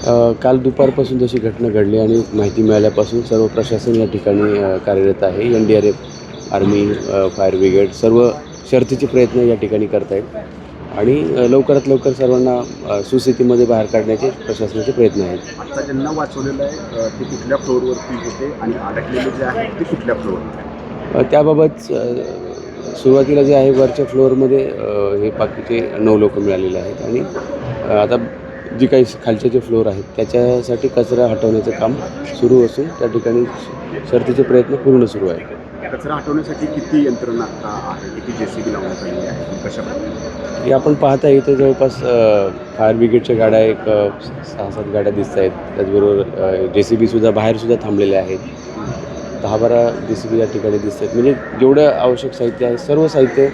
काल दुपारपासून जशी घटना घडली आणि माहिती मिळाल्यापासून सर्व प्रशासन या ठिकाणी कार्यरत आहे. NDRF, आर्मी, फायर ब्रिगेड सर्व शर्थीचे प्रयत्न या ठिकाणी करत आहेत आणि लवकरात लवकर सर्वांना सुस्थितीमध्ये बाहेर काढण्याचे प्रशासनाचे प्रयत्न आहेत. आता ज्यांना वाचवलेलं आहे ते कुठल्या फ्लोअरवरती होते आणि अडकलेले जे आहेत ते कुठल्या फ्लोअरवर? त्याबाबत सुरुवातीला जे आहे वरच्या फ्लोअरमध्ये हे बाकीचे 9 लोक मिळालेले आहेत आणि आता जी काही खालचे जे फ्लोअर आहेत त्याच्यासाठी कचरा हटवण्याचं काम सुरू असून त्या ठिकाणी शर्थीचे प्रयत्न पूर्ण सुरू आहेत. कचरा हटवण्यासाठी किती यंत्रणा आता आहे, किती JCB लावण्यात आलेली आहे, कशाप्रकारे? हे आपण पाहता इथे जवळपास फायर ब्रिगेडच्या गाड्या एक 6-7 गाड्या दिसत आहेत. त्याचबरोबर JCBसुद्धा बाहेरसुद्धा थांबलेले आहेत. 10-12 JCB या ठिकाणी दिसत आहेत. म्हणजे जेवढं आवश्यक साहित्य आहे सर्व साहित्य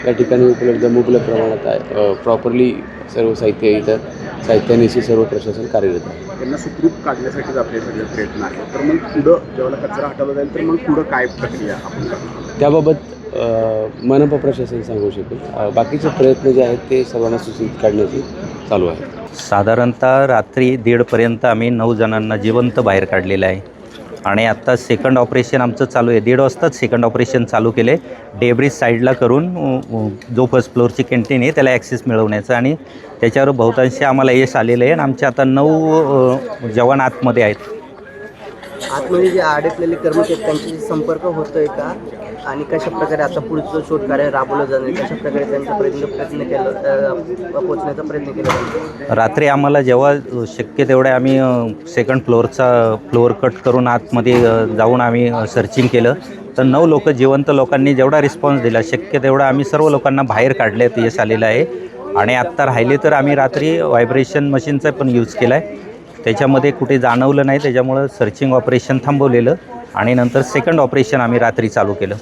या ठिकाणी मुबलक प्रमाणात आहे. प्रॉपरली सर्व साहित्य इथं साहित्यानिशी सर्व प्रशासन कार्यरत आहे. त्यांना सुखरूप काढण्यासाठीच आपले सगळे प्रयत्न आहेत. तर मग पुढं जेव्हा कचरा हटवला जाईल तर मग पुढं काय प्रक्रिया आपण करणार? त्याबाबत मनपा प्रशासन सांगू शकेल. बाकीचे प्रयत्न जे आहेत ते सर्वांना सुस्थितीत काढण्याचे चालू आहेत. साधारणतः रात्री 1:30पर्यंत आम्ही 9 जणांना जिवंत बाहेर काढलेलं आहे आणि आत्ता सेकंड ऑपरेशन आमचं चालू आहे. 1:30 वाजताच सेकंड ऑपरेशन चालू केले. डेब्रिज साईडला करून जो फर्स्ट फ्लोअरची कॅन्टीन आहे त्याला ॲक्सेस मिळवण्याचं आणि त्याच्यावर बहुतांशी आम्हाला यश आलेलं आहे आणि आमचे आता 9 जवान आतमध्ये आहेत. आतमध्ये जे अडकलेले कर्मचारी त्यांच्याशी संपर्क होतोय का आणि कशा प्रकारे आता पुढचं शोध कार्य राबवलं जाणार, कशा प्रकारे त्यांच्यापर्यंत पोहोचण्याचा प्रयत्न केला जातो? रात्री आम्हाला जेव्हा शक्य तेवढ्या आम्ही सेकंड फ्लोअर कट करून आतमध्ये जाऊन आम्ही सर्चिंग केलं तर 9 लोक जिवंत लोकांनी जेवढा रिस्पॉन्स दिला शक्य तेवढा आम्ही सर्व लोकांना बाहेर काढण्यात यश आलेलं आहे. आणि आत्ता राहिले तर आम्ही रात्री व्हायब्रेशन मशीनचा पण यूज केला आहे. त्याच्यामध्ये कुठे जाणवलं नाही त्याच्यामुळं सर्चिंग ऑपरेशन थांबवलेलं आणि नंतर सेकंड ऑपरेशन आम्ही रात्री चालू केलं.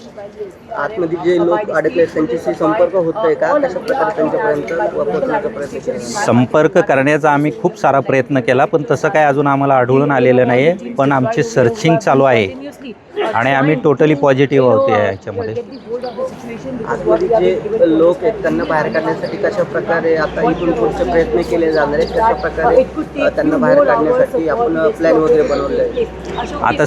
आतमध्ये जे लोक अडकले त्यांच्याशी संपर्क होतोय का, कशा प्रकारे त्यांच्यापर्यंत पोहोचण्याचा प्रयत्न केला? संपर्क करण्याचा आम्ही खूप सारा प्रयत्न केला पण तसं काय अजून आम्हाला आढळून आलेलं नाही आहे. पण आमची सर्चिंग चालू आहे आणि आम्ही टोटली पॉझिटिव्ह होते याच्यामध्ये. आतमध्ये जे लोक आहेत त्यांना बाहेर काढण्यासाठी कशा प्रकारे आता इथून पुढचे प्रयत्न केले जाणार आहेत, कशा प्रकारे त्यांना बाहेर काढण्यासाठी आपण प्लॅन वगैरे बनवले आहे? आता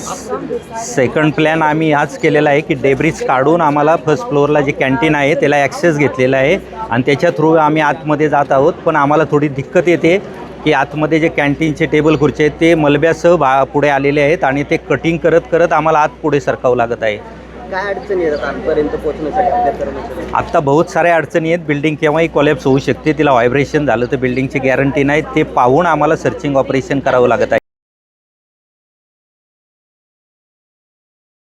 सेकंड प्लॅन आम्ही हाच केलेला आहे की डेब्रिज काढून आम्हाला फर्स्ट फ्लोअरला जे कॅन्टीन आहे त्याला ॲक्सेस घेतलेला आहे आणि त्याच्या थ्रू आम्ही आतमध्ये जात आहोत. पण आम्हाला थोडी दिक्कत येते की आतमध्ये जे कॅन्टीनचे टेबल खुर्चे आहेत ते मलब्यासह पुढे आलेले आहेत आणि ते कटिंग करत करत आम्हाला आत पुढे सरकावं लागत आहे. काय अडचणी येतात आतपर्यंत पोहोचण्यासाठी आपल्या कर्मचारी? आत्ता बहुत साऱ्या अडचणी आहेत. बिल्डिंग केव्हाही कोलॅप्स होऊ शकते, तिला व्हायब्रेशन झालं तर बिल्डिंगची गॅरंटी नाही. ते पाहून आम्हाला सर्चिंग ऑपरेशन करावं लागत आहे.